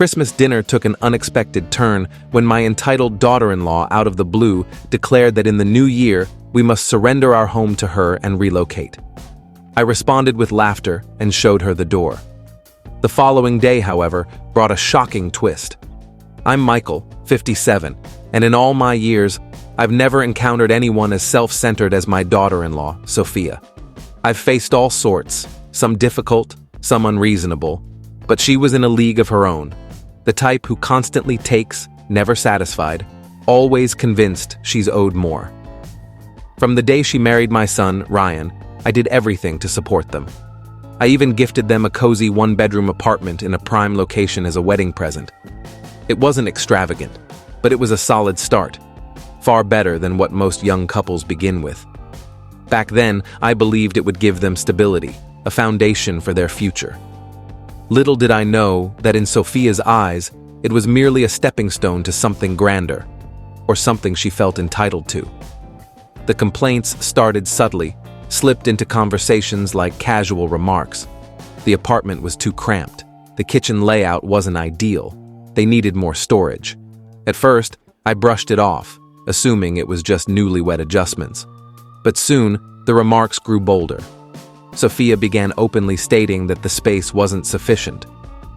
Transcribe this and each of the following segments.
Christmas dinner took an unexpected turn when my entitled daughter-in-law out of the blue declared that in the new year we must surrender our home to her and relocate. I responded with laughter and showed her the door. The following day, however, brought a shocking twist. I'm Michael, 57, and in all my years, I've never encountered anyone as self-centered as my daughter-in-law, Sophia. I've faced all sorts, some difficult, some unreasonable, but she was in a league of her own. The type who constantly takes, never satisfied, always convinced she's owed more. From the day she married my son, Ryan, I did everything to support them. I even gifted them a cozy one-bedroom apartment in a prime location as a wedding present. It wasn't extravagant, but it was a solid start, far better than what most young couples begin with. Back then, I believed it would give them stability, a foundation for their future. Little did I know that in Sophia's eyes, it was merely a stepping stone to something grander, or something she felt entitled to. The complaints started subtly, slipped into conversations like casual remarks. The apartment was too cramped. The kitchen layout wasn't ideal. They needed more storage. At first, I brushed it off, assuming it was just newlywed adjustments. But soon, the remarks grew bolder. Sophia began openly stating that the space wasn't sufficient.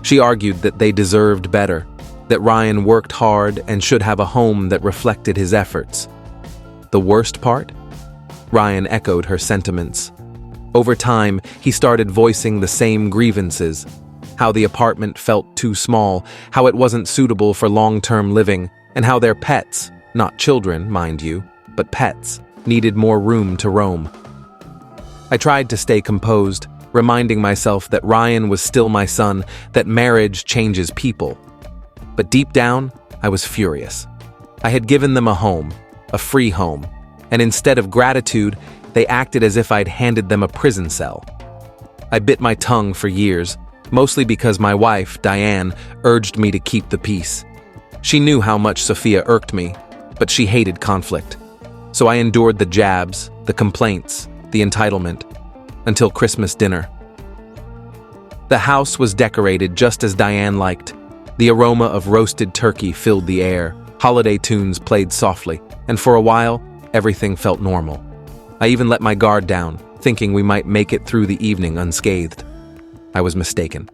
She argued that they deserved better, that Ryan worked hard and should have a home that reflected his efforts. The worst part? Ryan echoed her sentiments. Over time, he started voicing the same grievances, how the apartment felt too small, how it wasn't suitable for long-term living, and how their pets, not children, mind you, but pets, needed more room to roam. I tried to stay composed, reminding myself that Ryan was still my son, that marriage changes people. But deep down, I was furious. I had given them a home, a free home, and instead of gratitude, they acted as if I'd handed them a prison cell. I bit my tongue for years, mostly because my wife, Diane, urged me to keep the peace. She knew how much Sophia irked me, but she hated conflict. So I endured the jabs, the complaints, the entitlement, until Christmas dinner. The house was decorated just as Diane liked. The aroma of roasted turkey filled the air, holiday tunes played softly, and for a while, everything felt normal. I even let my guard down, thinking we might make it through the evening unscathed. I was mistaken.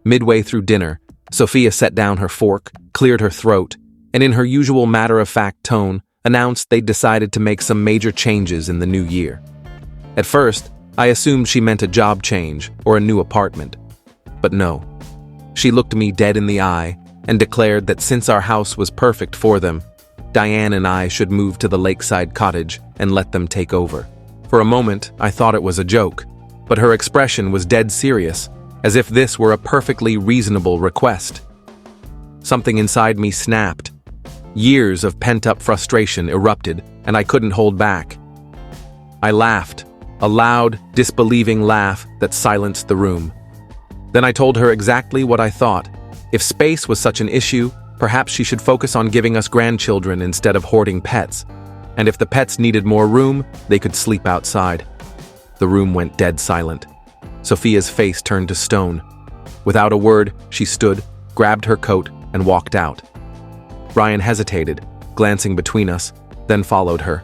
Midway through dinner, Sophia set down her fork, cleared her throat, and in her usual matter-of-fact tone, announced they'd decided to make some major changes in the new year. At first, I assumed she meant a job change or a new apartment. But no. She looked me dead in the eye and declared that since our house was perfect for them, Diane and I should move to the lakeside cottage and let them take over. For a moment, I thought it was a joke, but her expression was dead serious, as if this were a perfectly reasonable request. Something inside me snapped. Years of pent-up frustration erupted, and I couldn't hold back. I laughed, a loud, disbelieving laugh that silenced the room. Then I told her exactly what I thought. If space was such an issue, perhaps she should focus on giving us grandchildren instead of hoarding pets. And if the pets needed more room, they could sleep outside. The room went dead silent. Sophia's face turned to stone. Without a word, she stood, grabbed her coat, and walked out. Ryan hesitated, glancing between us, then followed her.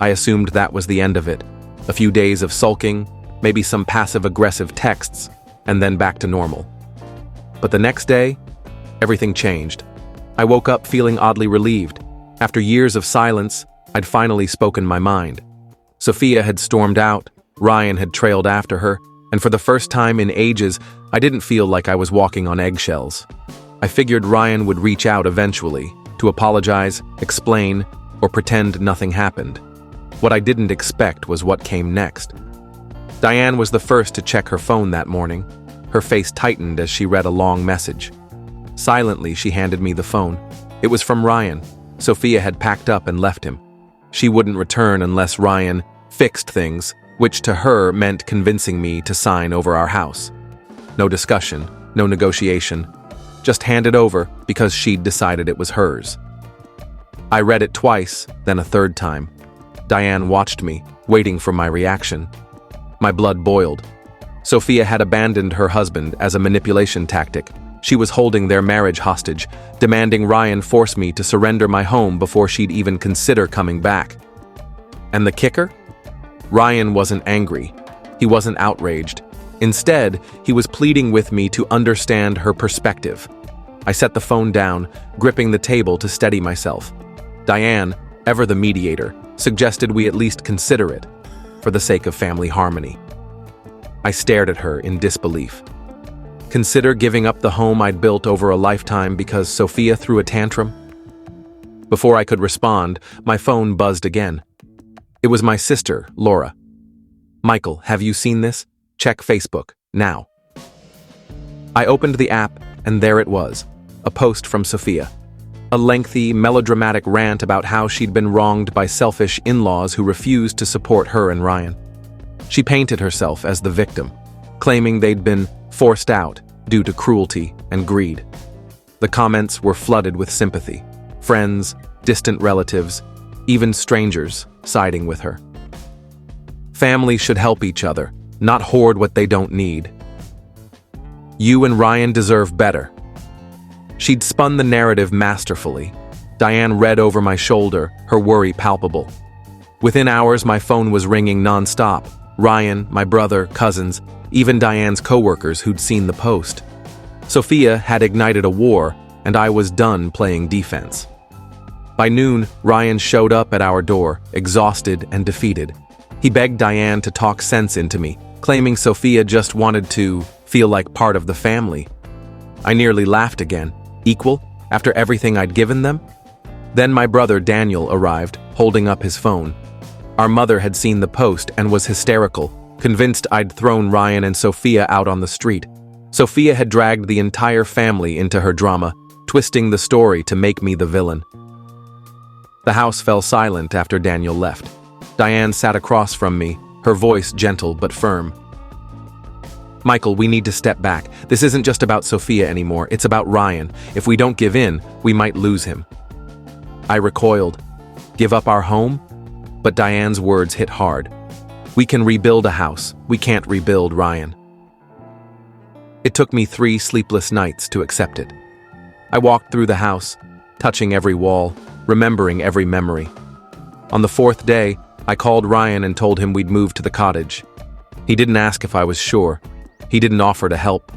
I assumed that was the end of it. A few days of sulking, maybe some passive-aggressive texts, and then back to normal. But the next day, everything changed. I woke up feeling oddly relieved. After years of silence, I'd finally spoken my mind. Sophia had stormed out, Ryan had trailed after her, and for the first time in ages, I didn't feel like I was walking on eggshells. I figured Ryan would reach out eventually, to apologize, explain, or pretend nothing happened. What I didn't expect was what came next. Diane was the first to check her phone that morning. Her face tightened as she read a long message. Silently, she handed me the phone. It was from Ryan. Sophia had packed up and left him. She wouldn't return unless Ryan fixed things, which to her meant convincing me to sign over our house. No discussion, no negotiation. Just hand it over because she'd decided it was hers. I read it twice, then a third time. Diane watched me, waiting for my reaction. My blood boiled. Sophia had abandoned her husband as a manipulation tactic. She was holding their marriage hostage, demanding Ryan force me to surrender my home before she'd even consider coming back. And the kicker? Ryan wasn't angry. He wasn't outraged. Instead, he was pleading with me to understand her perspective. I set the phone down, gripping the table to steady myself. Diane, ever the mediator, suggested we at least consider it, for the sake of family harmony. I stared at her in disbelief. Consider giving up the home I'd built over a lifetime because Sophia threw a tantrum? Before I could respond, my phone buzzed again. It was my sister, Laura. "Michael, have you seen this? Check Facebook, now." I opened the app, and there it was, a post from Sophia. A lengthy, melodramatic rant about how she'd been wronged by selfish in-laws who refused to support her and Ryan. She painted herself as the victim, claiming they'd been forced out due to cruelty and greed. The comments were flooded with sympathy. Friends, distant relatives, even strangers siding with her. Family should help each other, not hoard what they don't need. You and Ryan deserve better. She'd spun the narrative masterfully. Diane read over my shoulder, her worry palpable. Within hours, my phone was ringing nonstop. Ryan, my brother, cousins, even Diane's coworkers who'd seen the post. Sophia had ignited a war, and I was done playing defense. By noon, Ryan showed up at our door, exhausted and defeated. He begged Diane to talk sense into me, claiming Sophia just wanted to feel like part of the family. I nearly laughed again. Equal, after everything I'd given them? Then my brother Daniel arrived, holding up his phone. Our mother had seen the post and was hysterical, convinced I'd thrown Ryan and Sophia out on the street. Sophia had dragged the entire family into her drama, twisting the story to make me the villain. The house fell silent after Daniel left. Diane sat across from me, her voice gentle but firm. "Michael, we need to step back. This isn't just about Sophia anymore, it's about Ryan. If we don't give in, we might lose him." I recoiled. Give up our home? But Diane's words hit hard. We can rebuild a house. We can't rebuild Ryan. It took me 3 sleepless nights to accept it. I walked through the house, touching every wall, remembering every memory. On the 4th day, I called Ryan and told him we'd move to the cottage. He didn't ask if I was sure. He didn't offer to help.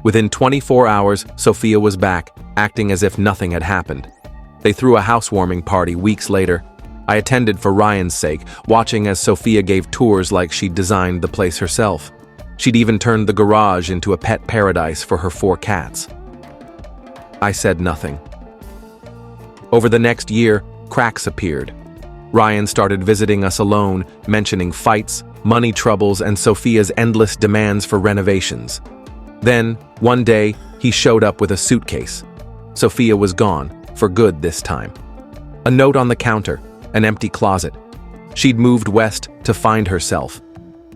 Within 24 hours, Sophia was back, acting as if nothing had happened. They threw a housewarming party weeks later. I attended for Ryan's sake, watching as Sophia gave tours like she'd designed the place herself. She'd even turned the garage into a pet paradise for her 4 cats. I said nothing. Over the next year, cracks appeared. Ryan started visiting us alone, mentioning fights, money troubles, and Sophia's endless demands for renovations. Then, one day, he showed up with a suitcase. Sophia was gone, for good this time. A note on the counter, an empty closet. She'd moved west to find herself.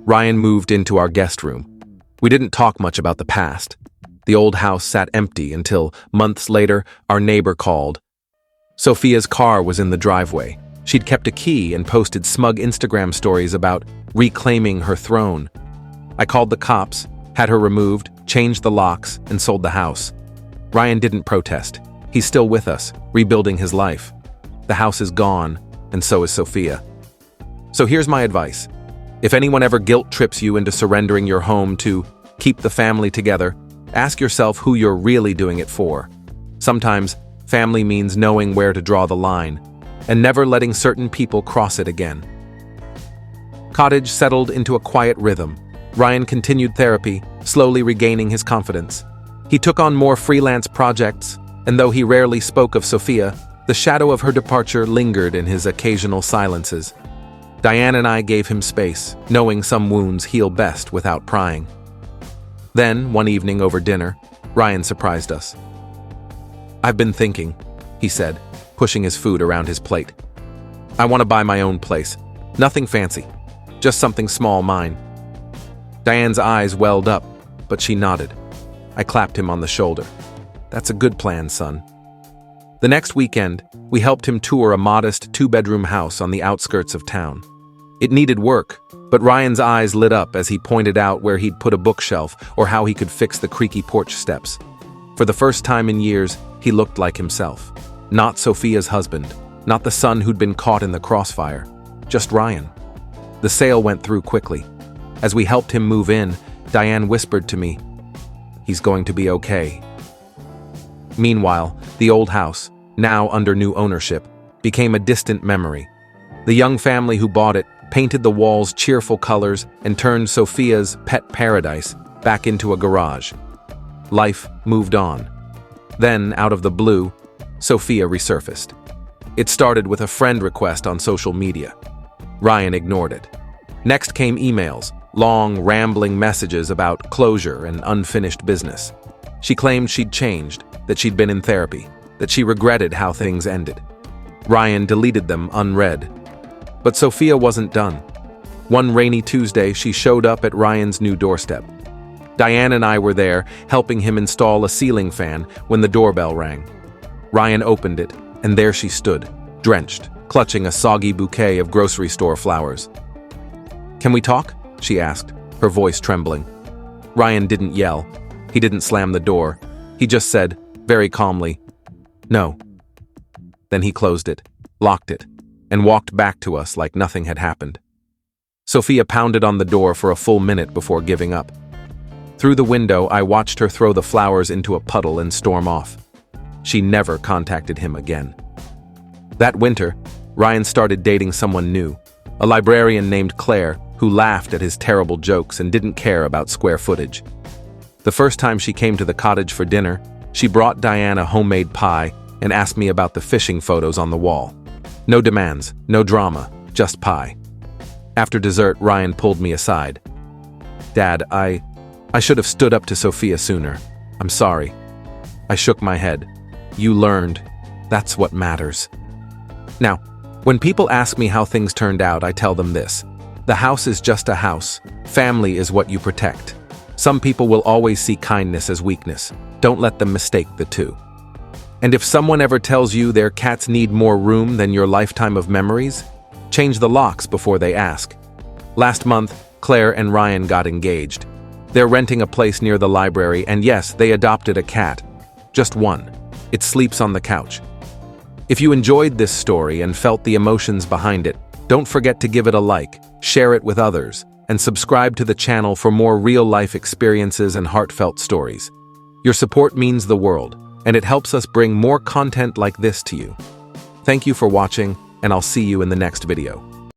Ryan moved into our guest room. We didn't talk much about the past. The old house sat empty until, months later, our neighbor called. Sophia's car was in the driveway. She'd kept a key and posted smug Instagram stories about reclaiming her throne. I called the cops, had her removed, changed the locks, and sold the house. Ryan didn't protest. He's still with us, rebuilding his life. The house is gone, and so is Sophia. So here's my advice. If anyone ever guilt trips you into surrendering your home to keep the family together, ask yourself who you're really doing it for. Sometimes, family means knowing where to draw the line, and never letting certain people cross it again. Cottage settled into a quiet rhythm. Ryan continued therapy, slowly regaining his confidence. He took on more freelance projects, and though he rarely spoke of Sophia, the shadow of her departure lingered in his occasional silences. Diane and I gave him space, knowing some wounds heal best without prying. Then, one evening over dinner, Ryan surprised us. "I've been thinking," he said, pushing his food around his plate. "I want to buy my own place. Nothing fancy. Just something small mine." Diane's eyes welled up, but she nodded. I clapped him on the shoulder. "That's a good plan, son." The next weekend, we helped him tour a modest 2-bedroom house on the outskirts of town. It needed work, but Ryan's eyes lit up as he pointed out where he'd put a bookshelf or how he could fix the creaky porch steps. For the first time in years, he looked like himself. Not Sophia's husband, not the son who'd been caught in the crossfire, just Ryan. The sale went through quickly. As we helped him move in, Diane whispered to me, "He's going to be okay." Meanwhile, the old house, now under new ownership, became a distant memory. The young family who bought it painted the walls cheerful colors and turned Sophia's pet paradise back into a garage. Life moved on. Then, out of the blue, Sophia resurfaced. It started with a friend request on social media. Ryan ignored it. Next came emails, long, rambling messages about closure and unfinished business. She claimed she'd changed, that she'd been in therapy, that she regretted how things ended. Ryan deleted them unread. But Sophia wasn't done. One rainy Tuesday, she showed up at Ryan's new doorstep. Diane and I were there, helping him install a ceiling fan when the doorbell rang. Ryan opened it, and there she stood, drenched, clutching a soggy bouquet of grocery store flowers. "Can we talk?" she asked, her voice trembling. Ryan didn't yell. He didn't slam the door. He just said, very calmly, "No." Then he closed it, locked it, and walked back to us like nothing had happened. Sophia pounded on the door for a full minute before giving up. Through the window, I watched her throw the flowers into a puddle and storm off. She never contacted him again. That winter, Ryan started dating someone new, a librarian named Claire who laughed at his terrible jokes and didn't care about square footage. The first time she came to the cottage for dinner, she brought Diane a homemade pie and asked me about the fishing photos on the wall. No demands, no drama, just pie. After dessert, Ryan pulled me aside. "Dad, I should have stood up to Sophia sooner. I'm sorry." I shook my head. "You learned. That's what matters." Now, when people ask me how things turned out, I tell them this. The house is just a house. Family is what you protect. Some people will always see kindness as weakness. Don't let them mistake the two. And if someone ever tells you their cats need more room than your lifetime of memories, change the locks before they ask. Last month, Claire and Ryan got engaged. They're renting a place near the library, and yes, they adopted a cat. Just one. It sleeps on the couch. If you enjoyed this story and felt the emotions behind it, don't forget to give it a like, share it with others, and subscribe to the channel for more real-life experiences and heartfelt stories. Your support means the world, and it helps us bring more content like this to you. Thank you for watching, and I'll see you in the next video.